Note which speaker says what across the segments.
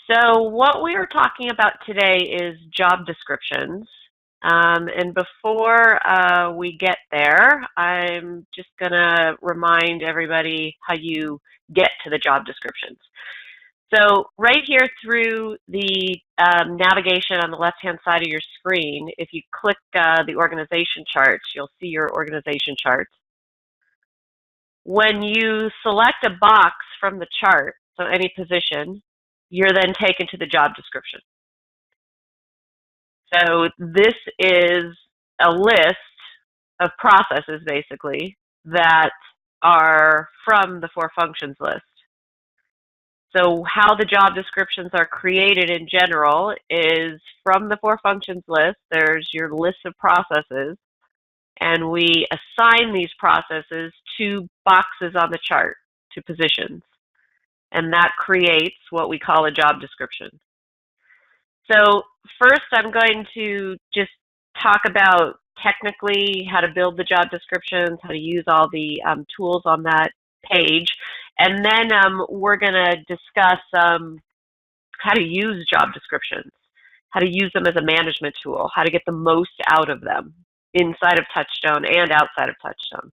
Speaker 1: So what we are talking about today is job descriptions. And before we get there, I'm just going to remind everybody how you get to the job descriptions. So right here through the navigation on the left-hand side of your screen, if you click the organization charts, you'll see your organization charts. When you select a box from the chart, so any position, you're then taken to the job description. So this is a list of processes, basically, that are from the 4 functions list. So how the job descriptions are created in general is from the 4 functions list, there's your list of processes, and we assign these processes to boxes on the chart, to positions. And that creates what we call a job description. So first I'm going to just talk about technically how to build the job descriptions, how to use all the tools on that page, and then we're going to discuss how to use job descriptions, how to use them as a management tool, how to get the most out of them inside of TouchStone and outside of TouchStone.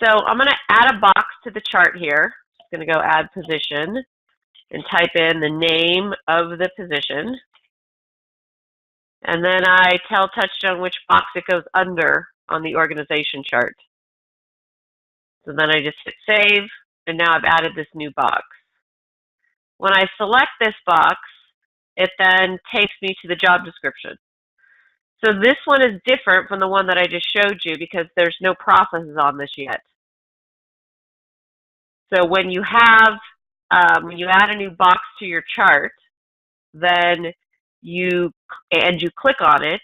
Speaker 1: So I'm going to add a box to the chart here. I'm going to go add position and type in the name of the position. And then I tell TouchStone which box it goes under on the organization chart. So then I just hit save, and now I've added this new box. When I select this box, it then takes me to the job description. So this one is different from the one that I just showed you because there's no processes on this yet. So when you add a new box to your chart, then you click on it,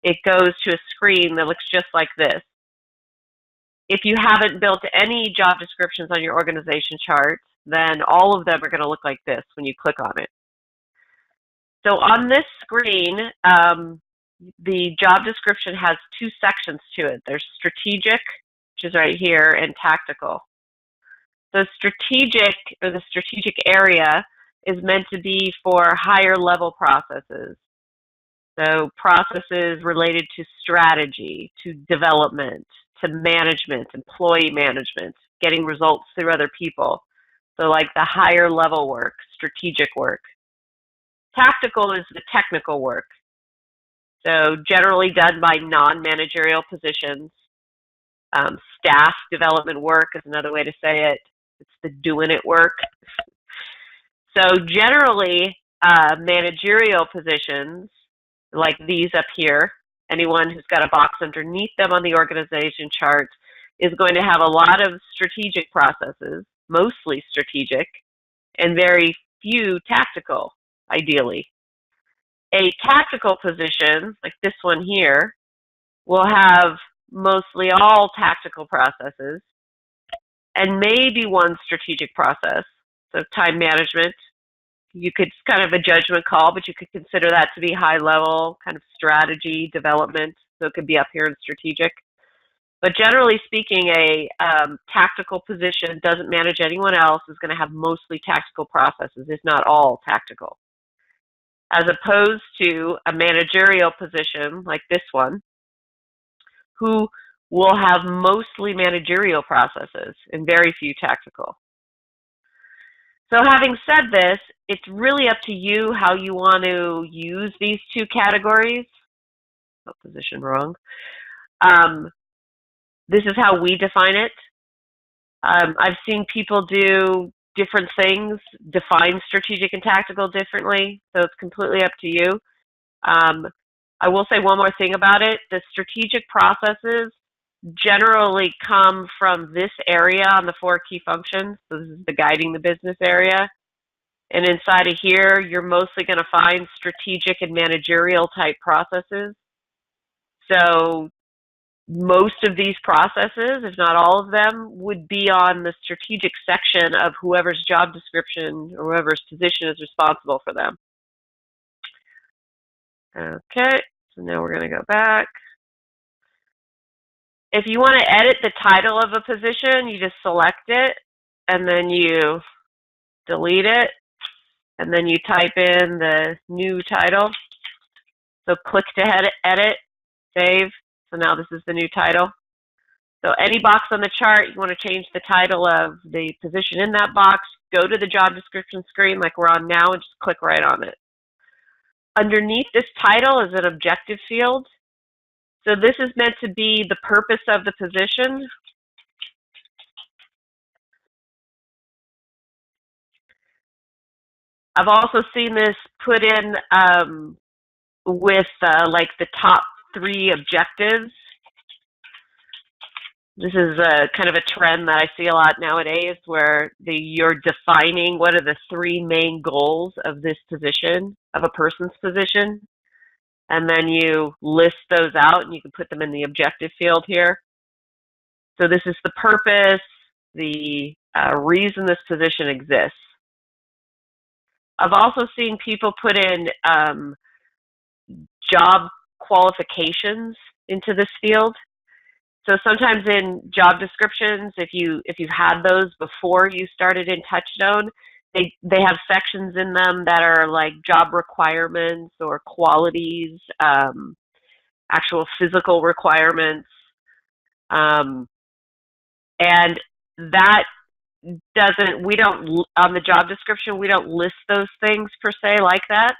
Speaker 1: it goes to a screen that looks just like this. If you haven't built any job descriptions on your organization chart, then all of them are going to look like this when you click on it. So on this screen, the job description has 2 sections to it. There's strategic, which is right here, and tactical. So strategic, or the strategic area, is meant to be for higher level processes. So processes related to strategy, to development, to management, employee management, getting results through other people. So like the higher level work, strategic work. Tactical is the technical work. So generally done by non-managerial positions. Staff development work is another way to say it. It's the doing it work. So generally, managerial positions, like these up here, anyone who's got a box underneath them on the organization chart is going to have a lot of strategic processes, mostly strategic, and very few tactical, ideally. A tactical position, like this one here, will have mostly all tactical processes and maybe one strategic process. So time management, it's kind of a judgment call, but you could consider that to be high level, kind of strategy development. So it could be up here in strategic. But generally speaking, a tactical position doesn't manage anyone else, is going to have mostly tactical processes, if not all tactical. As opposed to a managerial position like this one, who will have mostly managerial processes and very few tactical. So having said this, it's really up to you how you want to use these 2 categories. Oh, position wrong. This is how we define it. I've seen people do different things, define strategic and tactical differently, so it's completely up to you. I will say one more thing about it. The strategic processes generally come from this area on the 4 key functions. So this is the guiding the business area. And inside of here, you're mostly going to find strategic and managerial type processes. So most of these processes, if not all of them, would be on the strategic section of whoever's job description or whoever's position is responsible for them. Okay, so now we're going to go back. If you want to edit the title of a position, you just select it, and then you delete it, and then you type in the new title. So click to edit, save. So now this is the new title. So any box on the chart, you want to change the title of the position in that box, go to the job description screen like we're on now and just click right on it. Underneath this title is an objective field. So this is meant to be the purpose of the position. I've also seen this put in with like the top 3 objectives. This is kind of a trend that I see a lot nowadays where you're defining what are the 3 main goals of this position, of a person's position, and then you list those out and you can put them in the objective field here. So this is the purpose, the reason this position exists. I've also seen people put in job qualifications into this field. So sometimes in job descriptions, if you've had those before you started in TouchStone, they have sections in them that are like job requirements or qualities, actual physical requirements, and that we don't, on the job description, we don't list those things per se like that.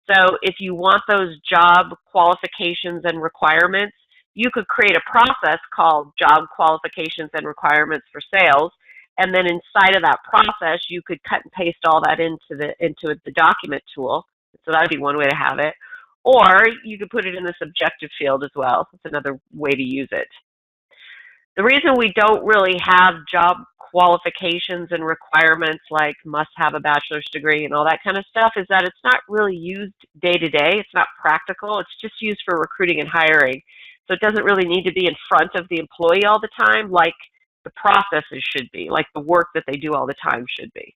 Speaker 1: So if you want those job qualifications and requirements, you could create a process called job qualifications and requirements for sales, and then inside of that process, you could cut and paste all that into the document tool. So that would be one way to have it. Or you could put it in this objective field as well. That's another way to use it. The reason we don't really have job qualifications and requirements like must have a bachelor's degree and all that kind of stuff is that it's not really used day to day. It's not practical. It's just used for recruiting and hiring. So it doesn't really need to be in front of the employee all the time like the processes should be, like the work that they do all the time should be.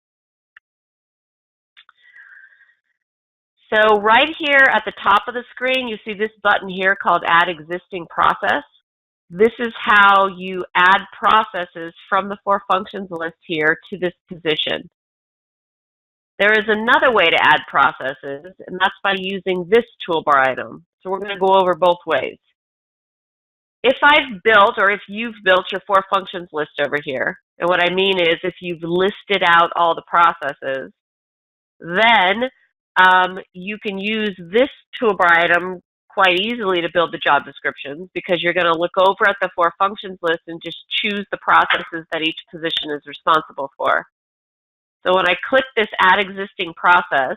Speaker 1: So right here at the top of the screen, you see this button here called Add Existing Process. This is how you add processes from the 4 functions list here to this position. There is another way to add processes, and that's by using this toolbar item. So we're going to go over both ways. If I've built, or if you've built your 4 functions list over here, and what I mean is if you've listed out all the processes, then you can use this toolbar item quite easily to build the job descriptions because you're going to look over at the 4 functions list and just choose the processes that each position is responsible for. So when I click this Add Existing Process,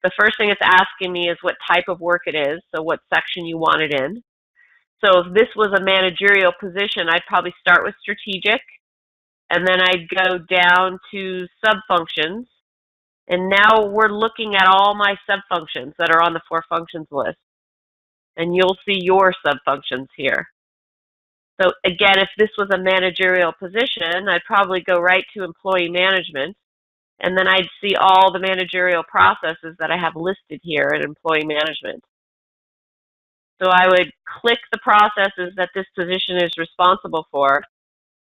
Speaker 1: the first thing it's asking me is what type of work it is, so what section you want it in. So if this was a managerial position, I'd probably start with strategic, and then I'd go down to sub-functions. And now we're looking at all my sub-functions that are on the 4 functions list. And you'll see your sub-functions here. So again, if this was a managerial position, I'd probably go right to employee management, and then I'd see all the managerial processes that I have listed here in employee management. So I would click the processes that this position is responsible for,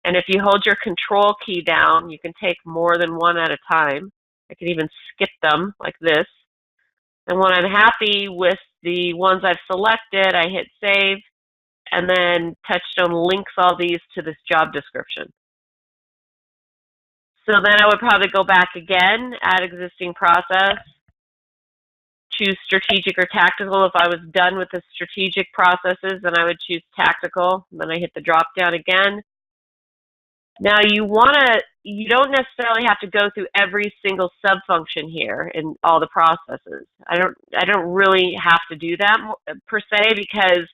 Speaker 1: and if you hold your control key down, you can take more than one at a time. I can even skip them like this. And when I'm happy with the ones I've selected, I hit save, and then TouchStone links all these to this job description. So then I would probably go back again, add existing process, choose strategic or tactical. If I was done with the strategic processes, then I would choose tactical, and then I hit the drop down again. Now you don't necessarily have to go through every single sub-function here in all the processes. I don't really have to do that per se, because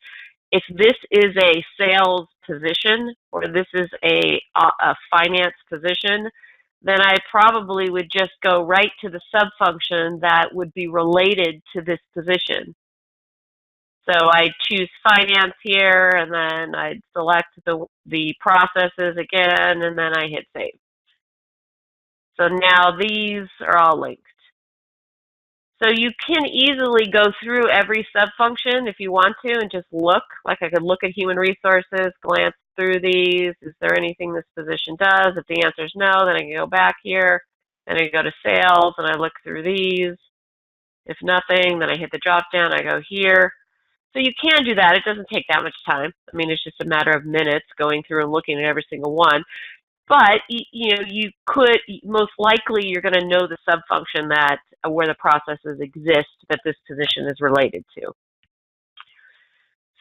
Speaker 1: if this is a sales position or this is a finance position, then I probably would just go right to the sub-function that would be related to this position. So I choose finance here, and then I'd select the processes again, and then I hit save. So now these are all linked. So you can easily go through every sub-function if you want to and just look. Like I could look at human resources, glance through these. Is there anything this position does? If the answer is no, then I can go back here. Then I go to sales and I look through these. If nothing, then I hit the drop down, I go here. So you can do that. It doesn't take that much time. I mean, it's just a matter of minutes going through and looking at every single one. But you could, most likely you're going to know the subfunction that where the processes exist that this position is related to.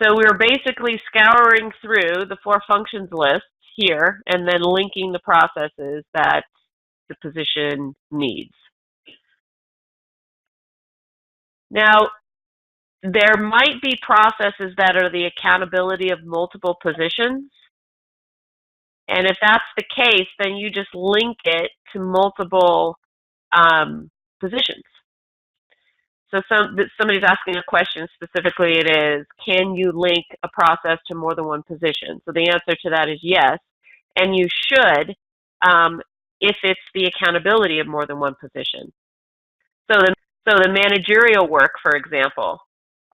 Speaker 1: So we're basically scouring through the 4 functions list here and then linking the processes that the position needs. Now, there might be processes that are the accountability of multiple positions. And if that's the case, then you just link it to multiple positions. So somebody's asking a question, specifically it is, can you link a process to more than one position? So the answer to that is yes, and you should if it's the accountability of more than one position. So the managerial work, for example,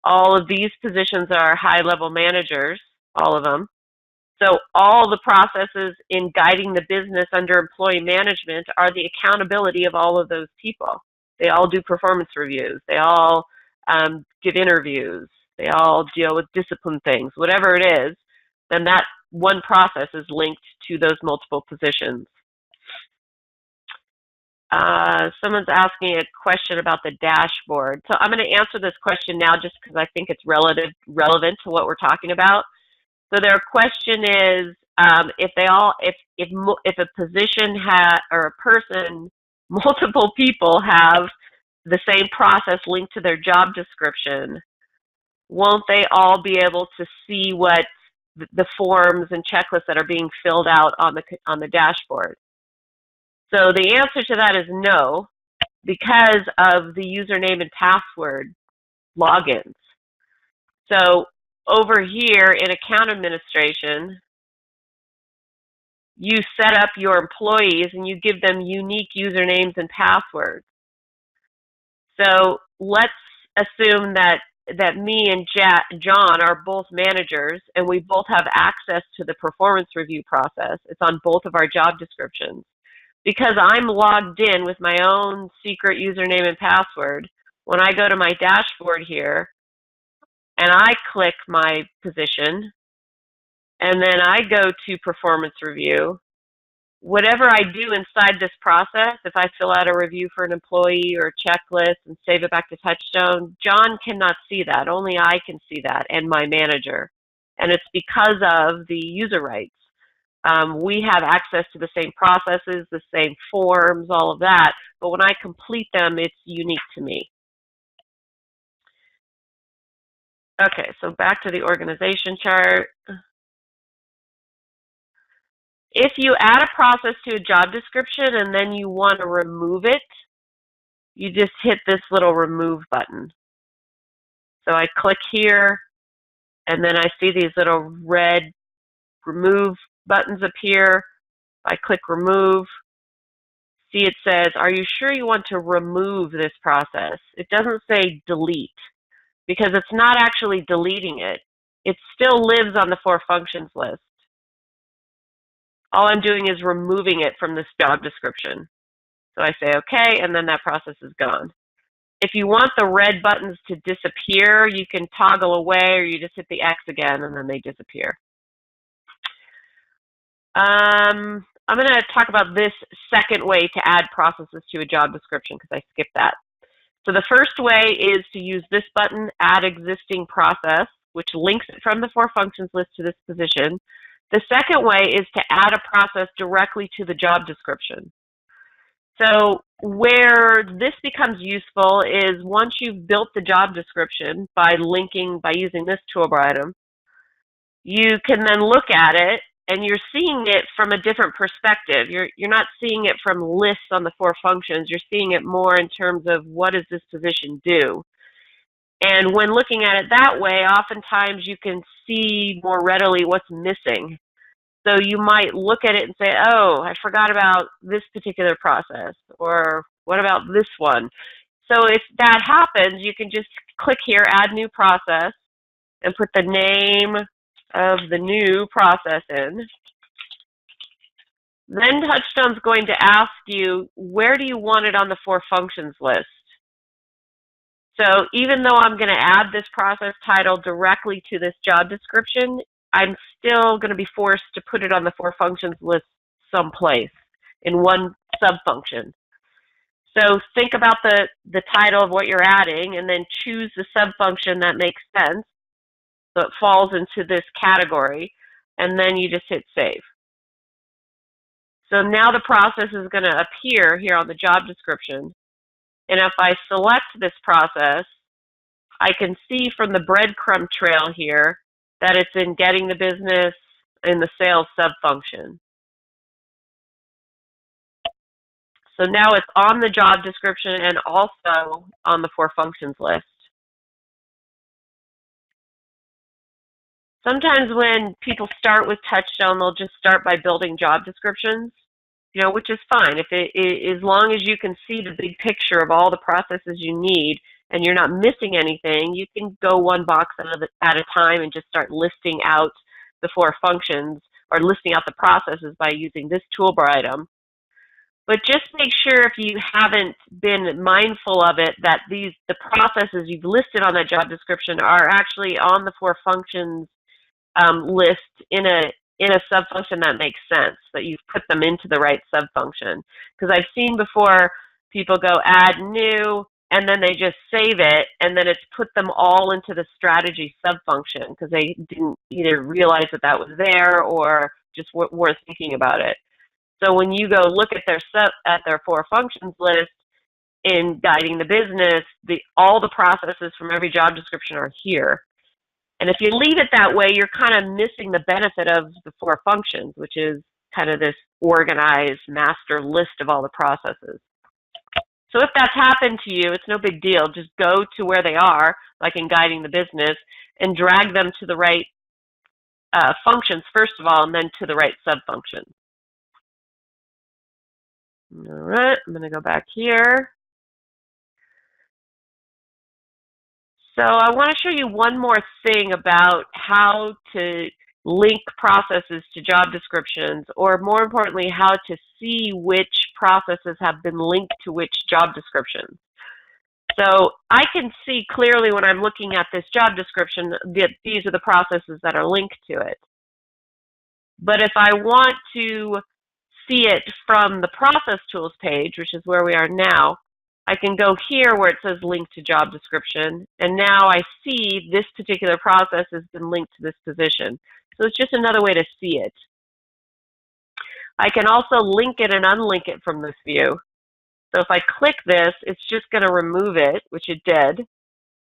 Speaker 1: all of these positions are high-level managers, all of them. So all the processes in guiding the business under employee management are the accountability of all of those people. They all do performance reviews. They all give interviews. They all deal with discipline things. Whatever it is, then that one process is linked to those multiple positions. Someone's asking a question about the dashboard. So I'm going to answer this question now just because I think it's relevant to what we're talking about. So their question is, if a position or a person, multiple people have the same process linked to their job description, won't they all be able to see what the forms and checklists that are being filled out on the dashboard? So the answer to that is no, because of the username and password logins. So over here in account administration, you set up your employees and you give them unique usernames and passwords. So let's assume that me and John are both managers and we both have access to the performance review process. It's on both of our job descriptions. Because I'm logged in with my own secret username and password, when I go to my dashboard here and I click my position and then I go to performance review, whatever I do inside this process, if I fill out a review for an employee or a checklist and save it back to TouchStone, John cannot see that. Only I can see that and my manager. And it's because of the user rights. We have access to the same processes, the same forms, all of that, but when I complete them, it's unique to me. Okay, so back to the organization chart. If you add a process to a job description and then you want to remove it, you just hit this little remove button. So I click here, and then I see these little red remove buttons appear. I click remove. See, it says, are you sure you want to remove this process? It doesn't say delete, because it's not actually deleting it. It still lives on the 4 functions list. All I'm doing is removing it from this job description. So I say okay, and then that process is gone. If you want the red buttons to disappear, you can toggle away, or you just hit the X again, and then they disappear. I'm going to talk about this second way to add processes to a job description because I skipped that. So the first way is to use this button, Add Existing Process, which links it from the 4 functions list to this position. The second way is to add a process directly to the job description. So where this becomes useful is once you've built the job description by using this toolbar item, you can then look at it and you're seeing it from a different perspective. You're not seeing it from lists on the 4 functions. You're seeing it more in terms of what does this position do. And when looking at it that way, oftentimes you can see more readily what's missing. So you might look at it and say, oh, I forgot about this particular process, or what about this one? So if that happens, you can just click here, Add New Process, and put the name of the new process in. Then TouchStone's going to ask you, where do you want it on the for functions list? So even though I'm going to add this process title directly to this job description, I'm still going to be forced to put it on the for functions list someplace in one subfunction. So think about the title of what you're adding and then choose the subfunction that makes sense so it falls into this category, and then you just hit save. So now the process is going to appear here on the job description, and if I select this process, I can see from the breadcrumb trail here that it's in getting the business in the sales subfunction. So now it's on the job description and also on the for functions list. Sometimes when people start with TouchStone, they'll just start by building job descriptions, which is fine. As long as you can see the big picture of all the processes you need and you're not missing anything, you can go one box at a time and just start listing out the for functions or listing out the processes by using this toolbar item. But just make sure, if you haven't been mindful of it, that the processes you've listed on that job description are actually on the for functions list in a subfunction that makes sense, that you've put them into the right subfunction. Because I've seen before people go add new, and then they just save it, and then it's put them all into the strategy subfunction because they didn't either realize that was there or just weren't thinking about it. So when you go look at their for functions list in guiding the business, all the processes from every job description are here. And if you leave it that way, you're kind of missing the benefit of the for functions, which is kind of this organized master list of all the processes. So if that's happened to you, it's no big deal. Just go to where they are, like in guiding the business, and drag them to the right functions first of all, and then to the right subfunction. All right, I'm going to go back here. So I want to show you one more thing about how to link processes to job descriptions, or more importantly, how to see which processes have been linked to which job descriptions. So I can see clearly when I'm looking at this job description that these are the processes that are linked to it. But if I want to see it from the process tools page, which is where we are now, I can go here where it says link to job description, and now I see this particular process has been linked to this position. So it's just another way to see it. I can also link it and unlink it from this view. So if I click this, it's just going to remove it, which it did,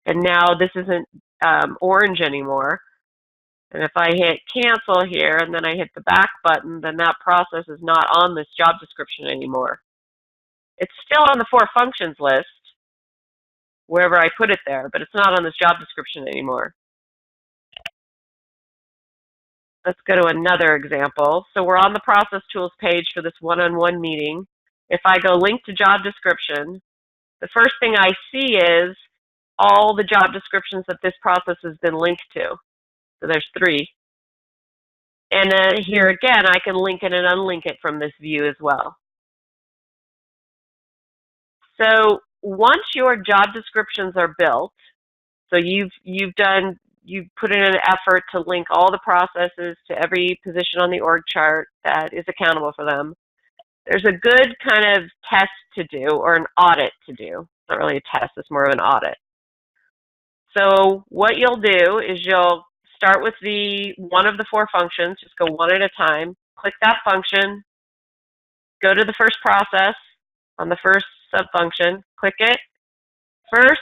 Speaker 1: and now this isn't orange anymore. And if I hit cancel here and then I hit the back button, then that process is not on this job description anymore. It's still on the for functions list, wherever I put it there, but it's not on this job description anymore. Let's go to another example. So we're on the process tools page for this one-on-one meeting. If I go link to job description, the first thing I see is all the job descriptions that this process has been linked to. So there's 3. And here again, I can link it and unlink it from this view as well. So once your job descriptions are built, so you've put in an effort to link all the processes to every position on the org chart that is accountable for them, there's a good kind of test to do, or an audit to do. It's not really a test, it's more of an audit. So what you'll do is you'll start with one of the 4 functions, just go one at a time, click that function, go to the first process on the first subfunction, click it. First,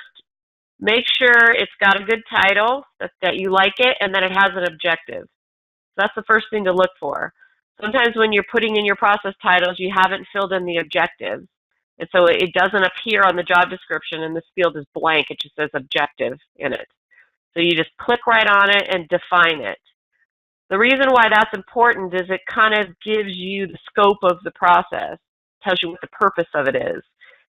Speaker 1: make sure it's got a good title, that you like it, and that it has an objective. So that's the first thing to look for. Sometimes when you're putting in your process titles, you haven't filled in the objectives. And so it doesn't appear on the job description, and this field is blank. It just says objective in it. So you just click right on it and define it. The reason why that's important is it kind of gives you the scope of the process, tells you what the purpose of it is.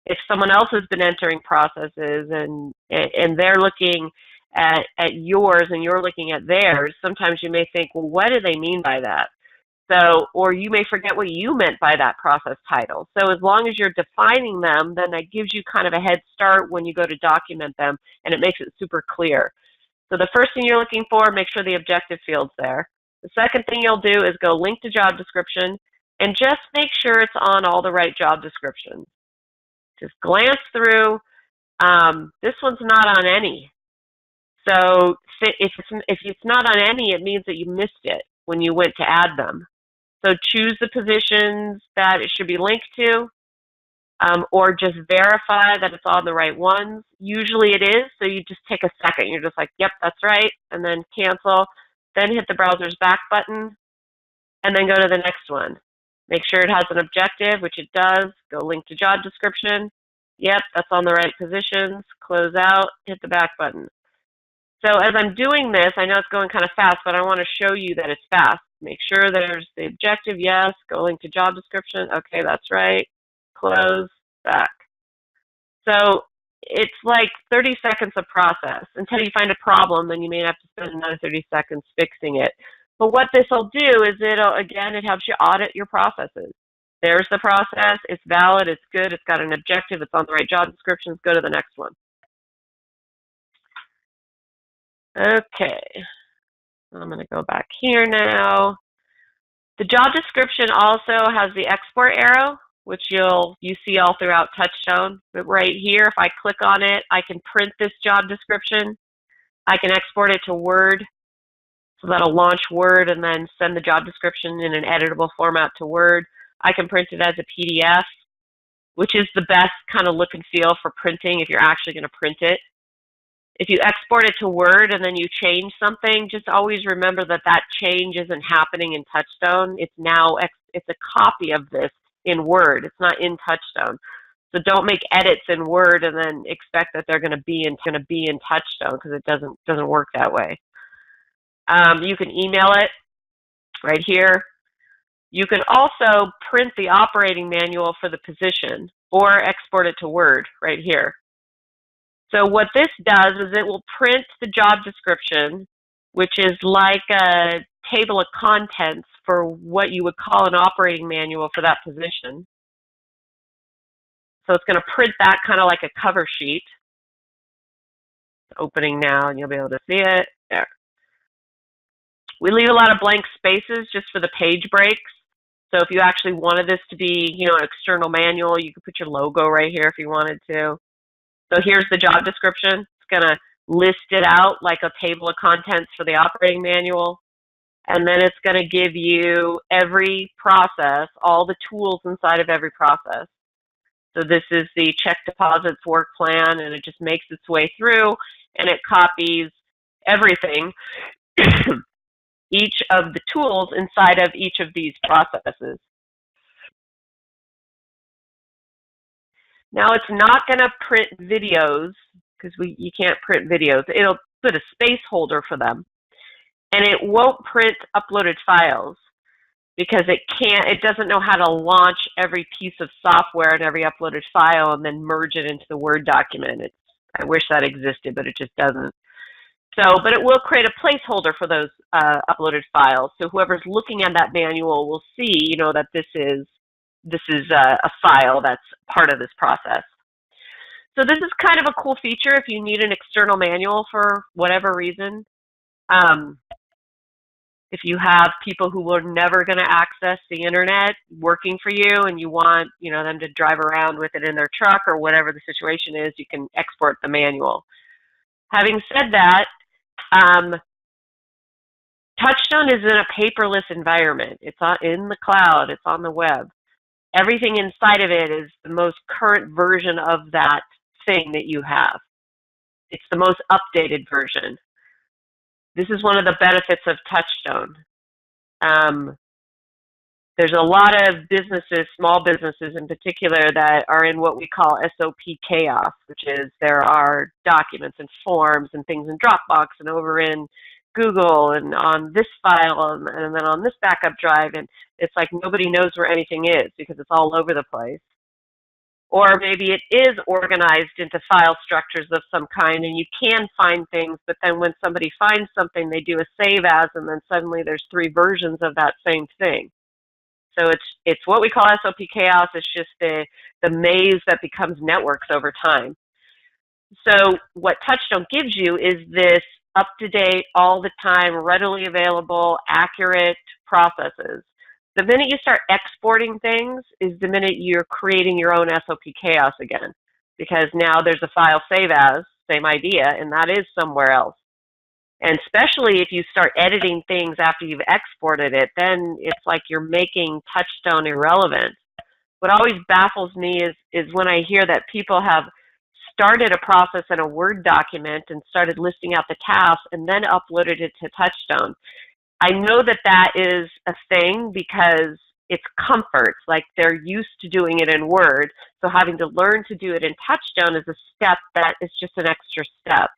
Speaker 1: If someone else has been entering processes and they're looking at yours and you're looking at theirs, sometimes you may think, well, what do they mean by that? So, or you may forget what you meant by that process title. So as long as you're defining them, then that gives you kind of a head start when you go to document them, and it makes it super clear. So the first thing you're looking for, make sure the objective field's there. The second thing you'll do is go link to job description, and just make sure it's on all the right job descriptions. Just glance through. This one's not on any. So if it's not on any, it means that you missed it when you went to add them. So choose the positions that it should be linked to, or just verify that it's on the right ones. Usually it is, so you just take a second. You're just like, yep, that's right, and then cancel. Then hit the browser's back button, and then go to the next one. Make sure it has an objective, which it does. Go link to job description. Yep, that's on the right positions. Close out, hit the back button. So as I'm doing this, I know it's going kind of fast, but I want to show you that it's fast. Make sure there's the objective, yes. Go link to job description. Okay, that's right. Close, back. So it's like 30 seconds of process. Until you find a problem, then you may have to spend another 30 seconds fixing it. But what this will do is it helps you audit your processes. There's the process. It's valid. It's good. It's got an objective. It's on the right job descriptions. Go to the next one. Okay. I'm going to go back here now. The job description also has the export arrow, which you see all throughout TouchStone. But right here, if I click on it, I can print this job description. I can export it to Word. So that'll launch Word and then send the job description in an editable format to Word. I can print it as a PDF, which is the best kind of look and feel for printing if you're actually going to print it. If you export it to Word and then you change something, just always remember that that change isn't happening in TouchStone. It's a copy of this in Word. It's not in TouchStone. So don't make edits in Word and then expect that they're going to be in TouchStone, because it doesn't work that way. You can email it right here. You can also print the operating manual for the position or export it to Word right here. So what this does is it will print the job description, which is like a table of contents for what you would call an operating manual for that position. So it's going to print that kind of like a cover sheet. It's opening now, and you'll be able to see it. There. We leave a lot of blank spaces just for the page breaks. So if you actually wanted this to be, an external manual, you could put your logo right here if you wanted to. So here's the job description. It's going to list it out like a table of contents for the operating manual. And then it's going to give you every process, all the tools inside of every process. So this is the check deposits work plan, and it just makes its way through, and it copies everything, each of the tools inside of each of these processes. Now it's not going to print videos, because you can't print videos. It'll put a space holder for them. And it won't print uploaded files, because it doesn't know how to launch every piece of software and every uploaded file and then merge it into the Word document. I wish that existed, but it just doesn't. But it will create a placeholder for those uploaded files. So whoever's looking at that manual will see, that this is a file that's part of this process. So this is kind of a cool feature if you need an external manual for whatever reason. If you have people who are never going to access the internet working for you, and you want them to drive around with it in their truck or whatever the situation is, you can export the manual. Having said that, TouchStone is in a paperless environment. It's in the cloud. It's on the web. Everything inside of it is the most current version of that thing that you have. It's the most updated version. This is one of the benefits of TouchStone. There's a lot of businesses, small businesses in particular, that are in what we call SOP chaos, which is there are documents and forms and things in Dropbox and over in Google and on this file and then on this backup drive, and it's like nobody knows where anything is because it's all over the place. Or maybe it is organized into file structures of some kind, and you can find things, but then when somebody finds something, they do a save as, and then suddenly there's 3 versions of that same thing. So it's what we call SOP chaos. It's just the maze that becomes networks over time. So what TouchStone gives you is this up-to-date, all the time, readily available, accurate processes. The minute you start exporting things is the minute you're creating your own SOP chaos again, because now there's a file save as, same idea, and that is somewhere else. And especially if you start editing things after you've exported it, then it's like you're making TouchStone irrelevant. What always baffles me is when I hear that people have started a process in a Word document and started listing out the tasks and then uploaded it to TouchStone. I know that that is a thing because it's comfort, like they're used to doing it in Word, so having to learn to do it in TouchStone is a step that is just an extra step.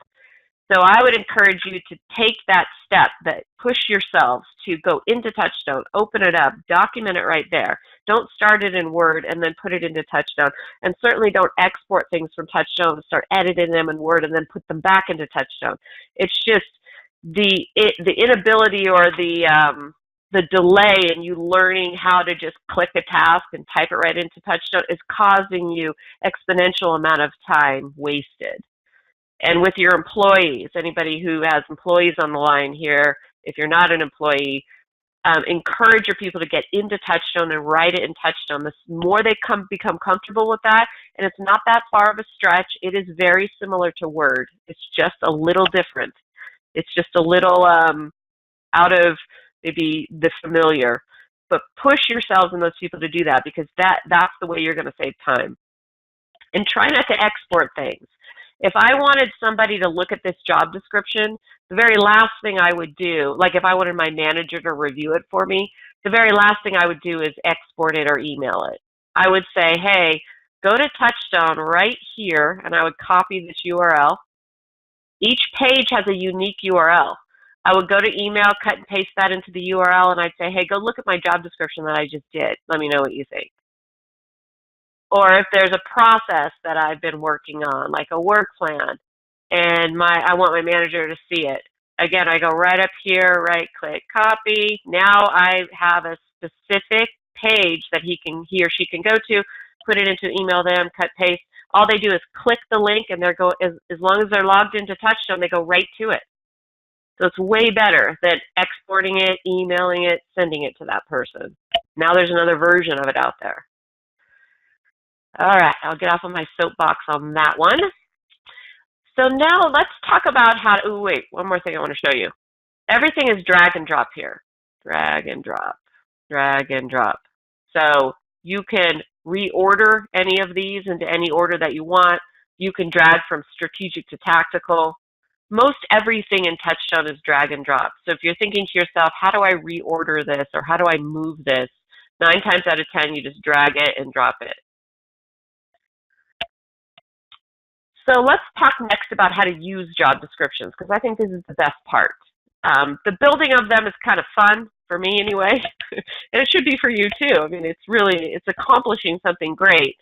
Speaker 1: So I would encourage you to take that step, that push yourselves to go into TouchStone, open it up, document it right there. Don't start it in Word and then put it into TouchStone. And certainly don't export things from TouchStone and start editing them in Word and then put them back into TouchStone. It's just the inability or the delay in you learning how to just click a task and type it right into TouchStone is causing you exponential amount of time wasted. And with your employees, anybody who has employees on the line here, if you're not an employee, encourage your people to get into TouchStone and write it in TouchStone. The more they become comfortable with that, and it's not that far of a stretch, it is very similar to Word. It's just a little different. It's just a little out of maybe the familiar. But push yourselves and those people to do that, because that's the way you're going to save time. And try not to export things. If I wanted somebody to look at this job description, the very last thing I would do, like if I wanted my manager to review it for me, the very last thing I would do is export it or email it. I would say, hey, go to TouchStone right here, and I would copy this URL. Each page has a unique URL. I would go to email, cut and paste that into the URL, and I'd say, hey, go look at my job description that I just did. Let me know what you think. Or if there's a process that I've been working on, like a work plan, and I want my manager to see it. Again, I go right up here, right click, copy. Now I have a specific page that he or she can go to, put it into email them, cut, paste. All they do is click the link, and as long as they're logged into TouchStone, they go right to it. So it's way better than exporting it, emailing it, sending it to that person. Now there's another version of it out there. All right, I'll get off of my soapbox on that one. So now let's talk about how to, wait, one more thing I want to show you. Everything is drag and drop here. Drag and drop, drag and drop. So you can reorder any of these into any order that you want. You can drag from strategic to tactical. Most everything in TouchStone is drag and drop. So if you're thinking to yourself, how do I reorder this or how do I move this? 9 times out of 10, you just drag it and drop it. So let's talk next about how to use job descriptions, because I think this is the best part. The building of them is kind of fun, for me anyway, and it should be for you too. I mean, it's accomplishing something great.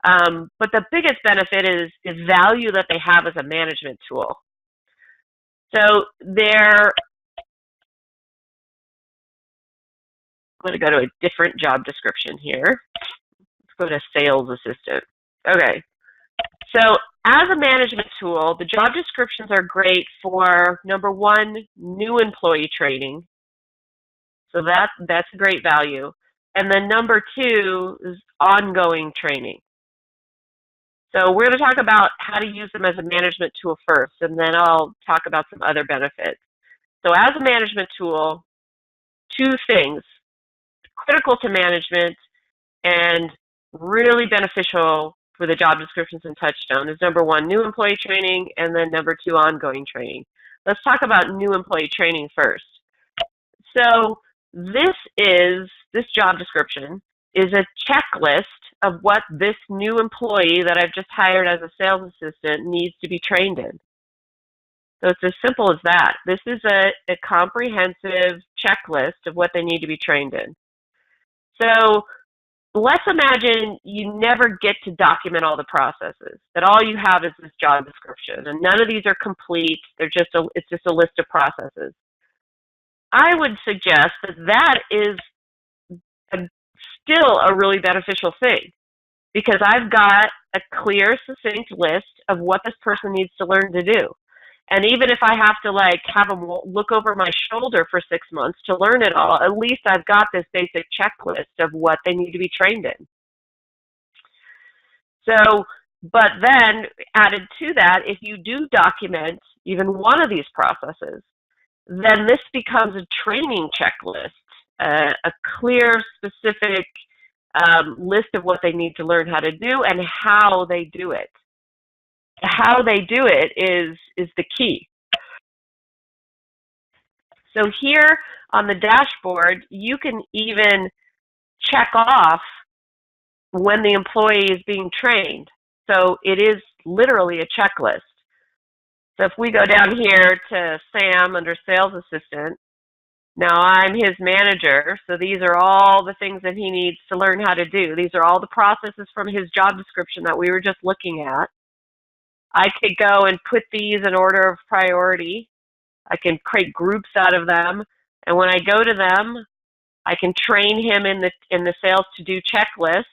Speaker 1: But the biggest benefit is the value that they have as a management tool. So I'm going to go to a different job description here. Let's go to sales assistant. Okay. So as a management tool, the job descriptions are great for, number one, new employee training. So that's a great value. And then number two is ongoing training. So we're going to talk about how to use them as a management tool first, and then I'll talk about some other benefits. So as a management tool, 2 things, critical to management and really beneficial for the job descriptions in TouchStone is number one, new employee training, and then number 2, ongoing training. Let's talk about new employee training first. So this job description is a checklist of what this new employee that I've just hired as a sales assistant needs to be trained in. So it's as simple as that. This is a comprehensive checklist of what they need to be trained in. So let's imagine you never get to document all the processes, that all you have is this job description, and none of these are complete. It's just a list of processes. I would suggest that is a still a really beneficial thing because I've got a clear, succinct list of what this person needs to learn to do. And even if I have to have them look over my shoulder for 6 months to learn it all, at least I've got this basic checklist of what they need to be trained in. So, but then added to that, if you do document even one of these processes, then this becomes a training checklist, a clear, specific list of what they need to learn how to do and how they do it. How they do it is the key. So here on the dashboard, you can even check off when the employee is being trained. So it is literally a checklist. So if we go down here to Sam under Sales Assistant, now I'm his manager, so these are all the things that he needs to learn how to do. These are all the processes from his job description that we were just looking at. I could go and put these in order of priority. I can create groups out of them, and when I go to them, I can train him in the sales to do checklist,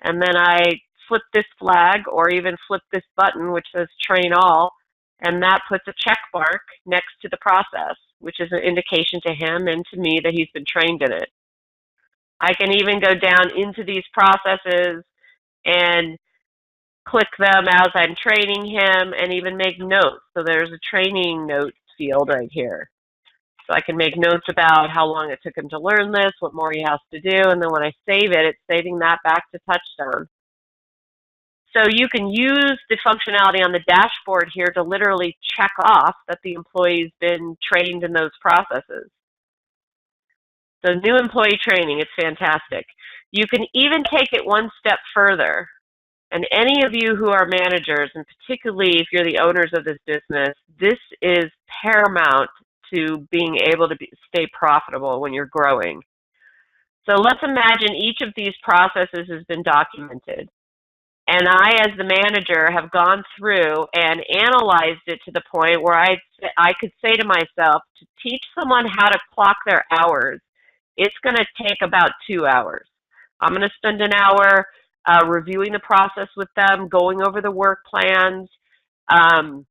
Speaker 1: and then I flip this flag or even flip this button which says train all, and that puts a check mark next to the process, which is an indication to him and to me that he's been trained in it. I can even go down into these processes and click them as I'm training him and even make notes. So there's a training notes field right here. So I can make notes about how long it took him to learn this, what more he has to do, and then when I save it, it's saving that back to TouchStone. So you can use the functionality on the dashboard here to literally check off that the employee's been trained in those processes. So new employee training, it's fantastic. You can even take it one step further. And any of you who are managers, and particularly if you're the owners of this business, this is paramount to being able to stay profitable when you're growing. So let's imagine each of these processes has been documented. And I, as the manager, have gone through and analyzed it to the point where I could say to myself, to teach someone how to clock their hours, it's going to take about 2 hours. I'm going to spend an hour reviewing the process with them, going over the work plans, having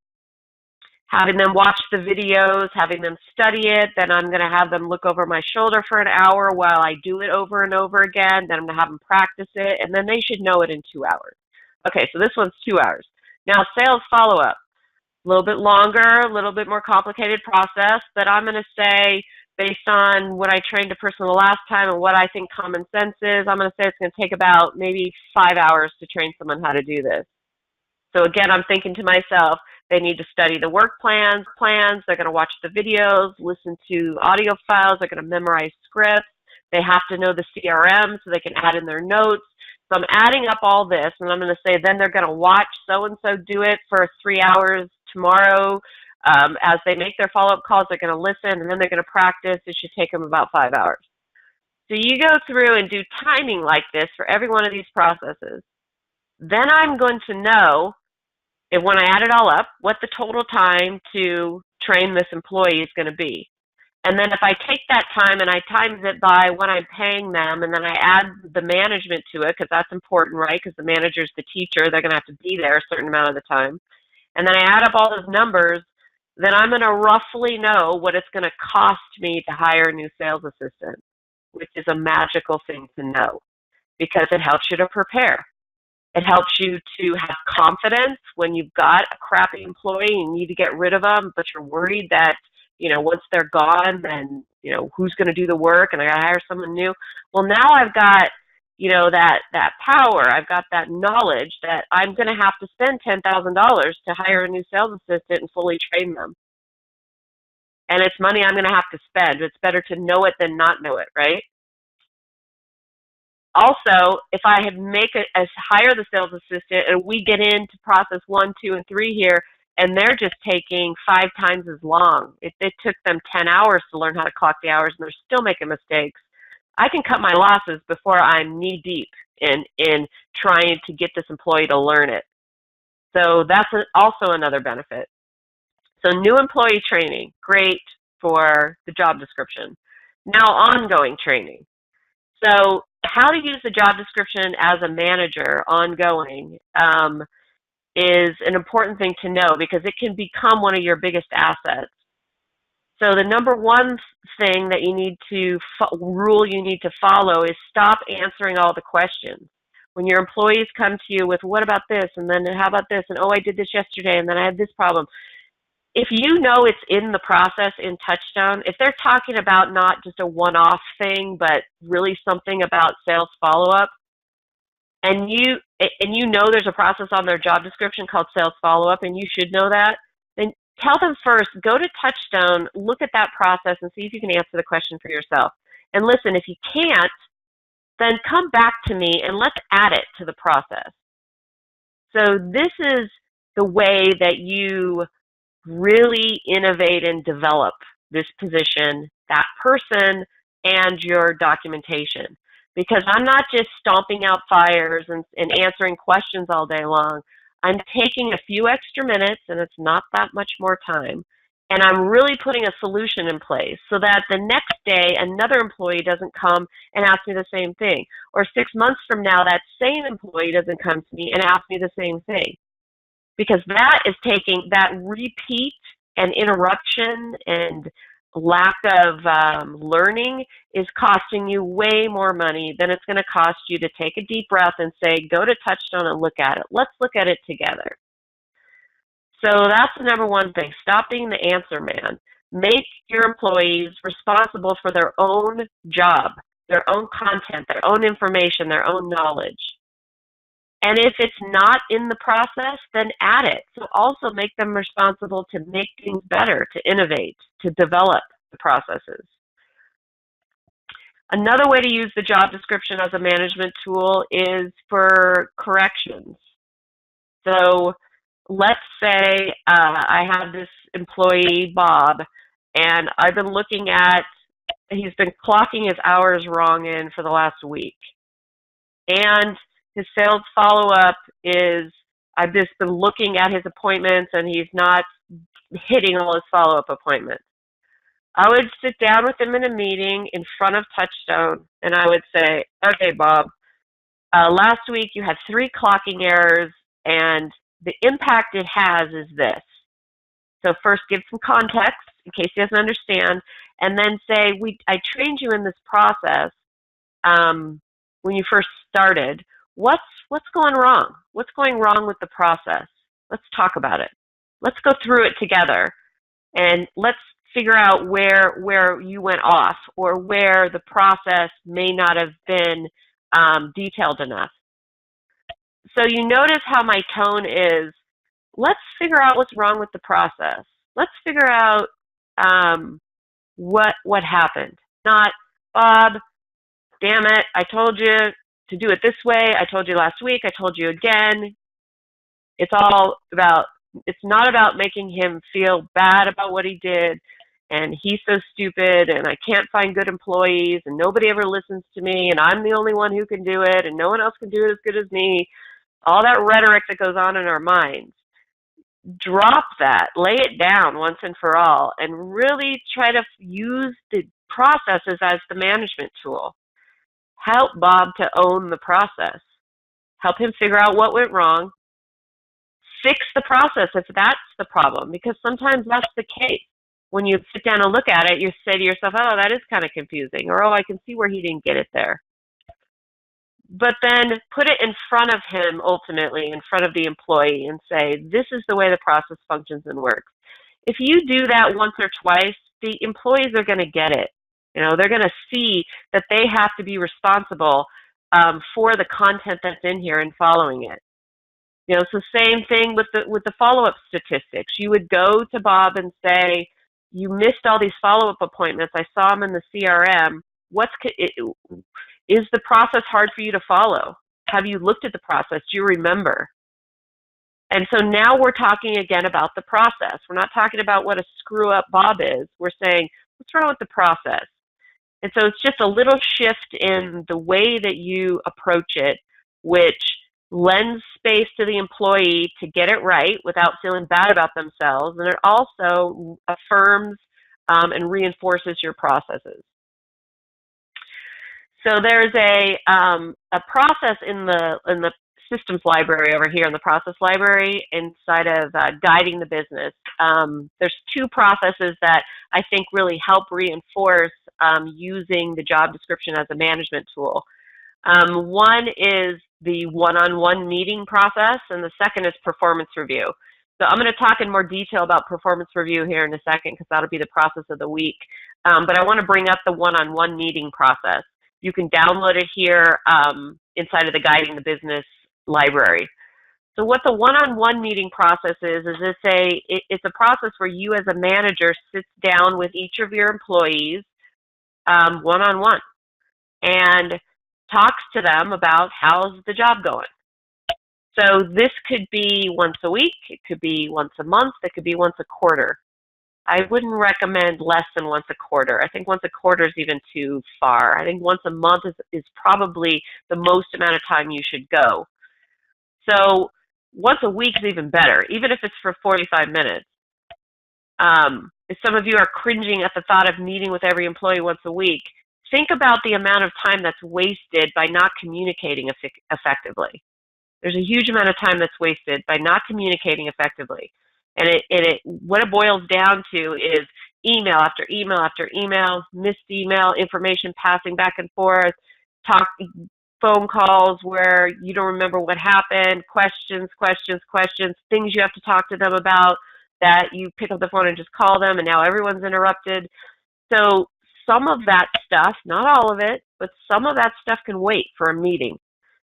Speaker 1: them watch the videos, having them study it. Then I'm going to have them look over my shoulder for an hour while I do it over and over again. Then I'm going to have them practice it, and then they should know it in 2 hours. Okay, so this one's 2 hours. Now, sales follow-up, a little bit longer, a little bit more complicated process, but I'm going to say, based on what I trained a person the last time and what I think common sense is, I'm going to say it's going to take about maybe 5 hours to train someone how to do this. So again, I'm thinking to myself, they need to study the work plans, they're going to watch the videos, listen to audio files, they're going to memorize scripts, they have to know the CRM so they can add in their notes. So I'm adding up all this, and I'm going to say then they're going to watch so-and-so do it for 3 hours tomorrow. As they make their follow-up calls, they're going to listen, and then they're going to practice. It should take them about 5 hours. So you go through and do timing like this for every one of these processes. Then I'm going to know, if when I add it all up, what the total time to train this employee is going to be. And then if I take that time and I times it by what I'm paying them, and then I add the management to it, because that's important, right? Because the manager's the teacher. They're going to have to be there a certain amount of the time. And then I add up all those numbers, then I'm going to roughly know what it's going to cost me to hire a new sales assistant, which is a magical thing to know because it helps you to prepare. It helps you to have confidence when you've got a crappy employee and you need to get rid of them, but you're worried that, once they're gone, then, who's going to do the work and I got to hire someone new. Well, now I've got, that power. I've got that knowledge that I'm going to have to spend $10,000 to hire a new sales assistant and fully train them. And it's money I'm going to have to spend. It's better to know it than not know it, right? Also, if I hire the sales assistant and we get into process 1, 2, and 3 here, and they're just taking 5 times as long. It took them 10 hours to learn how to clock the hours, and they're still making mistakes. I can cut my losses before I'm knee-deep in trying to get this employee to learn it. So that's also another benefit. So new employee training, great for the job description. Now ongoing training. So how to use the job description as a manager ongoing is an important thing to know because it can become one of your biggest assets. So the number one thing that you need to rule you need to follow is stop answering all the questions. When your employees come to you with, what about this? And then how about this? And, oh, I did this yesterday, and then I had this problem. If you know it's in the process in TouchStone, if they're talking about not just a one-off thing, but really something about sales follow-up, and you know there's a process on their job description called sales follow-up, and you should know that, then tell them first, go to TouchStone, look at that process, and see if you can answer the question for yourself. And listen, if you can't, then come back to me and let's add it to the process. So this is the way that you really innovate and develop this position, that person, and your documentation. Because I'm not just stomping out fires and answering questions all day long. I'm taking a few extra minutes, and it's not that much more time, and I'm really putting a solution in place so that the next day another employee doesn't come and ask me the same thing. Or 6 months from now, that same employee doesn't come to me and ask me the same thing. Because that is taking that repeat and interruption and lack of learning is costing you way more money than it's going to cost you to take a deep breath and say, go to TouchStone and look at it. Let's look at it together. So that's the number one thing. Stop being the answer man. Make your employees responsible for their own job, their own content, their own information, their own knowledge. And if it's not in the process, then add it. So also make them responsible to make things better, to innovate, to develop the processes. Another way to use the job description as a management tool is for corrections. So let's say I have this employee, Bob, and I've been looking at, he's been clocking his hours wrong in for the last week. And his sales follow-up is, I've just been looking at his appointments and he's not hitting all his follow-up appointments. I would sit down with him in a meeting in front of TouchStone and I would say, okay, Bob, last week you had 3 clocking errors and the impact it has is this. So first give some context in case he doesn't understand, and then say, I trained you in this process when you first started. What's going wrong? What's going wrong with the process? Let's talk about it. Let's go through it together, and let's figure out where you went off or where the process may not have been detailed enough. So you notice how my tone is, let's figure out what's wrong with the process. Let's figure out what happened. Not, Bob, damn it, I told you to do it this way. I told you last week. I told you again. It's not about making him feel bad about what he did and he's so stupid and I can't find good employees and nobody ever listens to me and I'm the only one who can do it and no one else can do it as good as me. All that rhetoric that goes on in our minds. Drop that. Lay it down once and for all and really try to use the processes as the management tool. Help Bob to own the process. Help him figure out what went wrong. Fix the process if that's the problem, because sometimes that's the case. When you sit down and look at it, you say to yourself, oh, that is kind of confusing, or oh, I can see where he didn't get it there. But then put it in front of him, ultimately, in front of the employee, and say, this is the way the process functions and works. If you do that once or twice, the employees are going to get it. You know, they're going to see that they have to be responsible for the content that's in here and following it. You know, so same thing with the follow-up statistics. You would go to Bob and say, you missed all these follow-up appointments. I saw them in the CRM. Is the process hard for you to follow? Have you looked at the process? Do you remember? And so now we're talking again about the process. We're not talking about what a screw-up Bob is. We're saying, what's wrong with the process? And so it's just a little shift in the way that you approach it, which lends space to the employee to get it right without feeling bad about themselves. And it also affirms and reinforces your processes. So there's a process in the systems library over here in the process library inside of guiding the business. There's two processes that I think really help reinforce using the job description as a management tool. One is the one-on-one meeting process, and the second is performance review. So I'm going to talk in more detail about performance review here in a second because that'll be the process of the week. But I want to bring up the one-on-one meeting process. You can download it here inside of the Guiding the Business library. So what the one-on-one meeting process is it's a process where you as a manager sits down with each of your employees one-on-one and talks to them about how's the job going. So this could be once a week, it could be once a month, it could be once a quarter. I wouldn't recommend less than once a quarter. I think once a quarter is even too far. I think once a month is probably the most amount of time you should go. So once a week is even better, even if it's for 45 minutes. If some of you are cringing at the thought of meeting with every employee once a week, think about the amount of time that's wasted by not communicating effectively. There's a huge amount of time that's wasted by not communicating effectively. And what it boils down to is email after email after email, missed email, information passing back and forth, phone calls where you don't remember what happened, questions, things you have to talk to them about that you pick up the phone and just call them, and now everyone's interrupted. So some of that stuff, not all of it, but some of that stuff can wait for a meeting.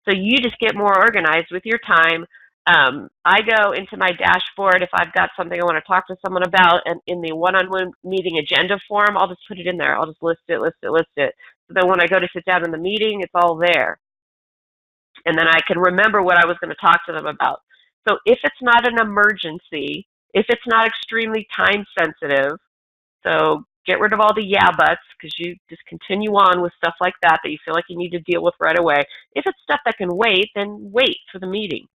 Speaker 1: So you just get more organized with your time. I go into my dashboard if I've got something I want to talk to someone about, and in the one-on-one meeting agenda form, I'll just put it in there. I'll just list it. So then when I go to sit down in the meeting, it's all there. And then I can remember what I was going to talk to them about. So if it's not an emergency, if it's not extremely time sensitive, so get rid of all the yeah buts because you just continue on with stuff like that you feel like you need to deal with right away. If it's stuff that can wait, then wait for the meeting.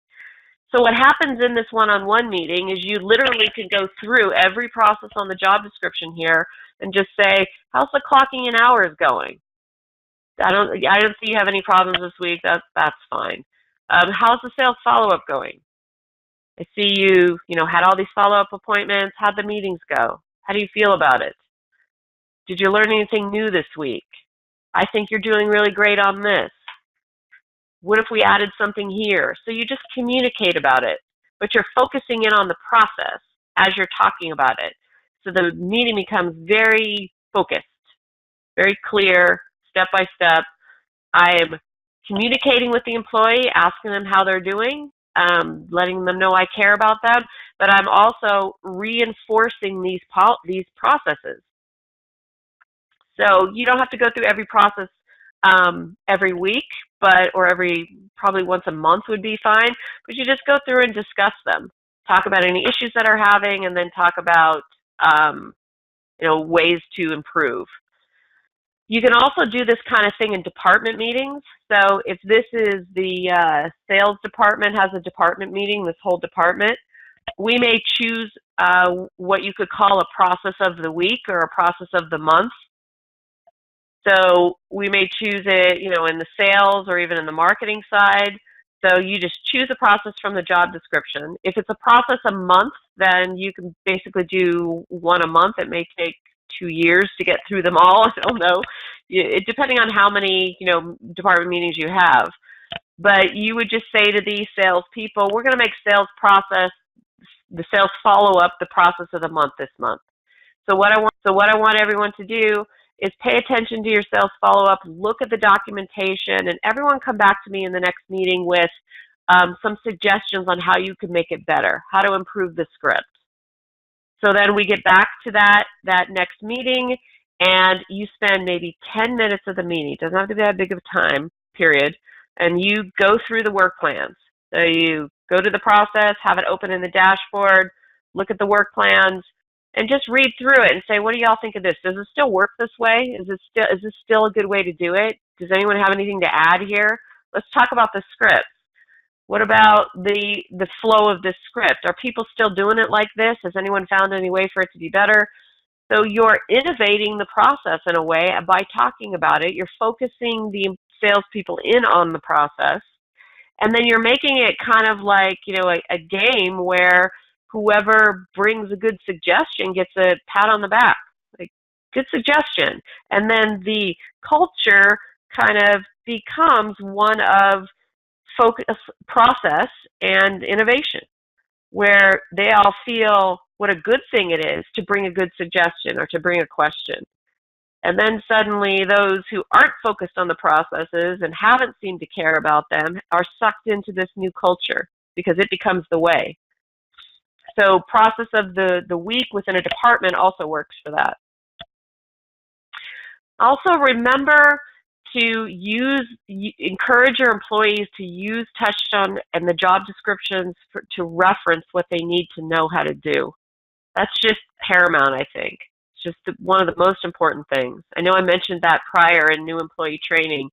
Speaker 1: So what happens in this one-on-one meeting is you literally can go through every process on the job description here and just say, how's the clocking in hours going? I don't see you have any problems this week. That's fine. How's the sales follow-up going? I see you had all these follow-up appointments. How'd the meetings go? How do you feel about it? Did you learn anything new this week? I think you're doing really great on this. What if we added something here? So you just communicate about it, but you're focusing in on the process as you're talking about it. So the meeting becomes very focused, very clear, step by step. I am communicating with the employee, asking them how they're doing, letting them know I care about them, but I'm also reinforcing these processes. So you don't have to go through every process every week, or probably once a month would be fine, but you just go through and discuss them. Talk about any issues that are having, and then talk about ways to improve. You can also do this kind of thing in department meetings. So if this is the sales department has a department meeting, this whole department, we may choose what you could call a process of the week or a process of the month. So we may choose it, in the sales or even in the marketing side. So you just choose a process from the job description. If it's a process a month, then you can basically do one a month. It may take 2 years to get through them all. I don't know, depending on how many, department meetings you have. But you would just say to these salespeople, we're going to make the sales follow-up the process of the month this month. So what I want everyone to do is pay attention to your sales follow-up, look at the documentation, and everyone come back to me in the next meeting with some suggestions on how you can make it better, how to improve the script. So then we get back to that next meeting, and you spend maybe 10 minutes of the meeting. It doesn't have to be that big of a time period, and you go through the work plans. So you go to the process, have it open in the dashboard, look at the work plans, and just read through it and say, what do y'all think of this? Does it still work this way? Is this still a good way to do it? Does anyone have anything to add here? Let's talk about the script. What about the flow of this script? Are people still doing it like this? Has anyone found any way for it to be better? So you're innovating the process in a way by talking about it. You're focusing the salespeople in on the process. And then you're making it kind of like, a game where whoever brings a good suggestion gets a pat on the back. Like, good suggestion. And then the culture kind of becomes one of focus, process, and innovation, where they all feel what a good thing it is to bring a good suggestion or to bring a question. And then suddenly those who aren't focused on the processes and haven't seemed to care about them are sucked into this new culture because it becomes the way. So process of the week within a department also works for that. Also remember to encourage your employees to use TouchStone and the job descriptions to reference what they need to know how to do. That's just paramount, I think. It's just one of the most important things. I know I mentioned that prior in new employee training,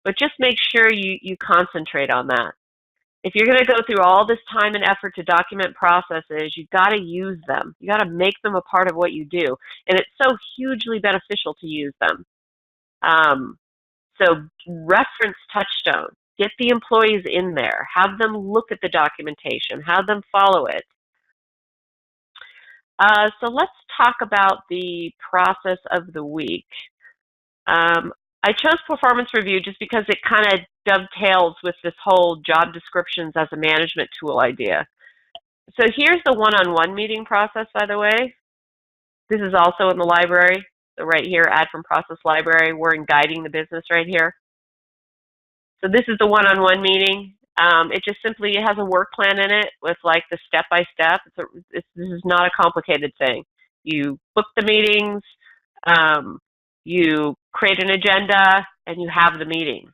Speaker 1: but just make sure you concentrate on that. If you're going to go through all this time and effort to document processes, you've got to use them. You got to make them a part of what you do. And it's so hugely beneficial to use them. So reference TouchStone. Get the employees in there. Have them look at the documentation. Have them follow it. So let's talk about the process of the week. I chose performance review just because it kind of dovetails with this whole job descriptions as a management tool idea. So here's the one-on-one meeting process, by the way. This is also in the library. So right here, add from process library. We're in guiding the business right here. So this is the one-on-one meeting. It just simply has a work plan in it with like the step-by-step. This is not a complicated thing. You book the meetings, you create an agenda, and you have the meetings.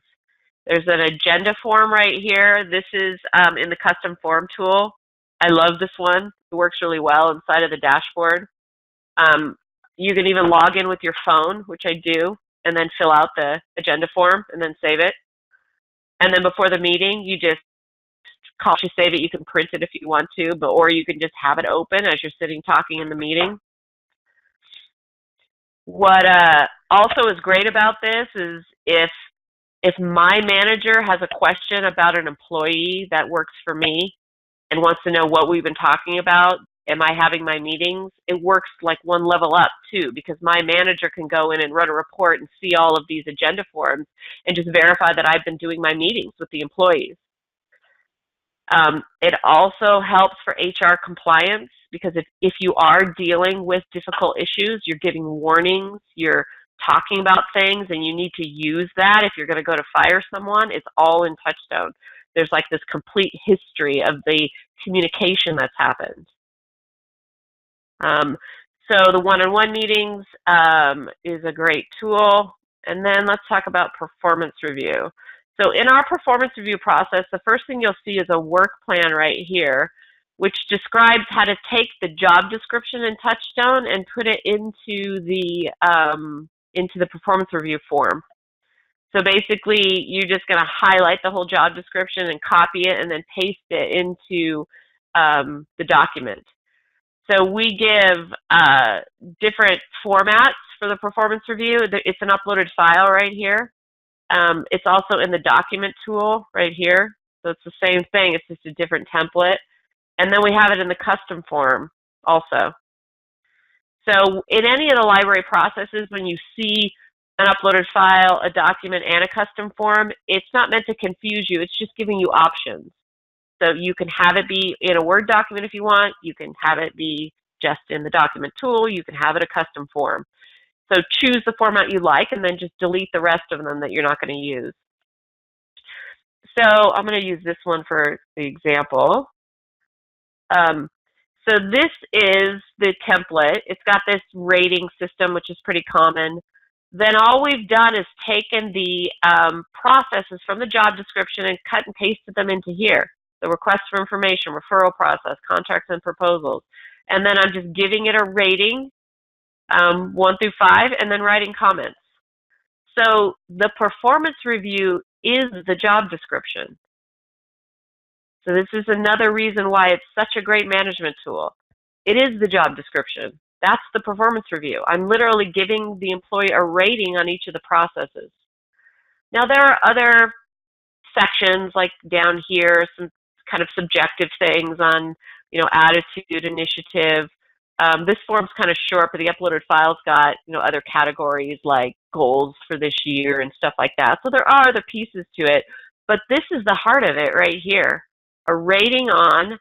Speaker 1: There's an agenda form right here. This is in the custom form tool. I love this one. It works really well inside of the dashboard. You can even log in with your phone, which I do, and then fill out the agenda form and then save it. And then before the meeting, you just save it. You can print it if you want to, or you can just have it open as you're sitting talking in the meeting. What also is great about this is if my manager has a question about an employee that works for me and wants to know what we've been talking about, am I having my meetings? It works like one level up too, because my manager can go in and run a report and see all of these agenda forms and just verify that I've been doing my meetings with the employees. It also helps for HR compliance, because if you are dealing with difficult issues, you're giving warnings, you're talking about things, and you need to use that if you're going to go to fire someone, it's all in TouchStone. There's like this complete history of the communication that's happened. So the one-on-one meetings is a great tool. And then let's talk about performance review. So in our performance review process, the first thing you'll see is a work plan right here, which describes how to take the job description in TouchStone and put it into the performance review form. So basically, you're just going to highlight the whole job description and copy it and then paste it into the document. So we give different formats for the performance review. It's an uploaded file right here. It's also in the document tool right here. So it's the same thing, it's just a different template. And then we have it in the custom form also. So in any of the library processes, when you see an uploaded file, a document, and a custom form, it's not meant to confuse you, it's just giving you options. So you can have it be in a Word document if you want, you can have it be just in the document tool, you can have it a custom form. So choose the format you like and then just delete the rest of them that you're not going to use. So I'm going to use this one for the example. So this is the template. It's got this rating system, which is pretty common. Then all we've done is taken the processes from the job description and cut and pasted them into here. The request for information, referral process, contracts and proposals. And then I'm just giving it a rating, 1 through 5, and then writing comments. So the performance review is the job description. So this is another reason why it's such a great management tool. It is the job description. That's the performance review. I'm literally giving the employee a rating on each of the processes. Now, there are other sections like down here, some kind of subjective things on, attitude, initiative. This form's kind of short, but the uploaded file's got, other categories like goals for this year and stuff like that. So there are other pieces to it, but this is the heart of it right here, a rating on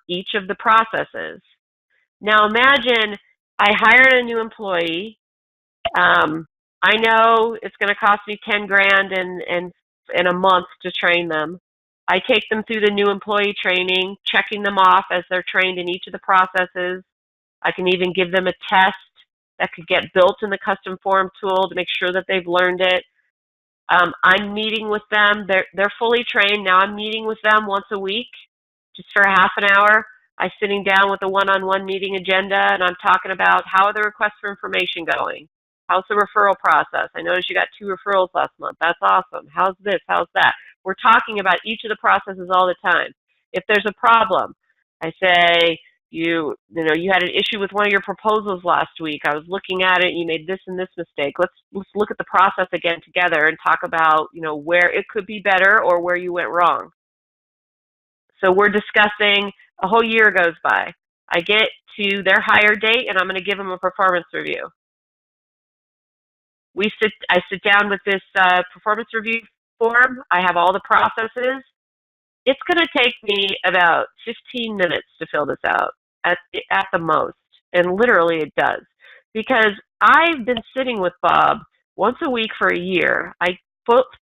Speaker 1: each of the processes. Now imagine I hired a new employee. I know it's going to cost me 10 grand in a month to train them. I take them through the new employee training, checking them off as they're trained in each of the processes. I can even give them a test that could get built in the custom form tool to make sure that they've learned it. I'm meeting with them. They're fully trained. Now I'm meeting with them once a week, just for a half an hour. I'm sitting down with a one-on-one meeting agenda, and I'm talking about how are the requests for information going? How's the referral process? I noticed you got 2 referrals last month. That's awesome. How's this? How's that? We're talking about each of the processes all the time. If there's a problem, I say, you had an issue with one of your proposals last week. I was looking at it. You made this and this mistake. Let's look at the process again together and talk about, where it could be better or where you went wrong. So we're discussing, a whole year goes by. I get to their hire date, and I'm going to give them a performance review. I sit down with this performance review form. I have all the processes. It's going to take me about 15 minutes to fill this out at the most, and literally it does, because I've been sitting with Bob once a week for a year. I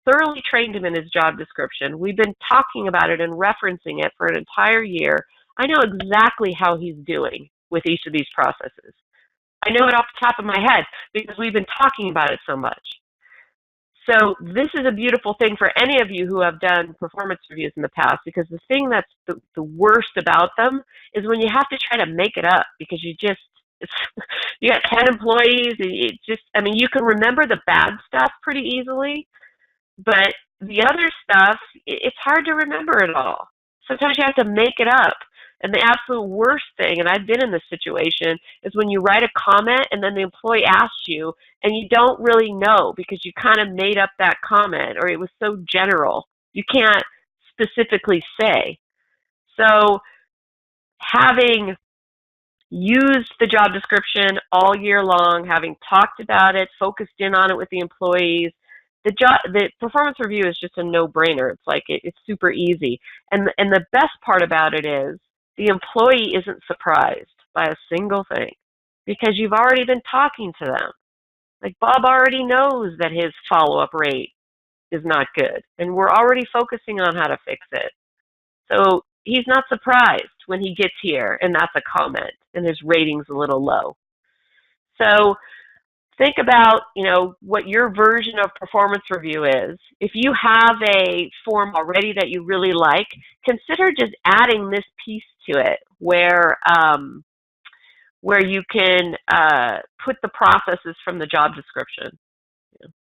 Speaker 1: thoroughly trained him in his job description. We've been talking about it and referencing it for an entire year. I know exactly how he's doing with each of these processes. I know it off the top of my head because we've been talking about it so much. So this is a beautiful thing for any of you who have done performance reviews in the past, because the thing that's the worst about them is when you have to try to make it up because you got 10 employees. And you can remember the bad stuff pretty easily, but the other stuff, it's hard to remember it all. Sometimes you have to make it up. And the absolute worst thing, and I've been in this situation, is when you write a comment and then the employee asks you and you don't really know because you kind of made up that comment or it was so general. You can't specifically say. So having used the job description all year long, having talked about it, focused in on it with the employees, the performance review is just a no-brainer. It's like it's super easy. And the best part about it is the employee isn't surprised by a single thing because you've already been talking to them. Like Bob already knows that his follow-up rate is not good, and we're already focusing on how to fix it. So he's not surprised when he gets here and that's a comment and his rating's a little low. So think about, what your version of performance review is. If you have a form already that you really like, consider just adding this piece to it where you can put the processes from the job description.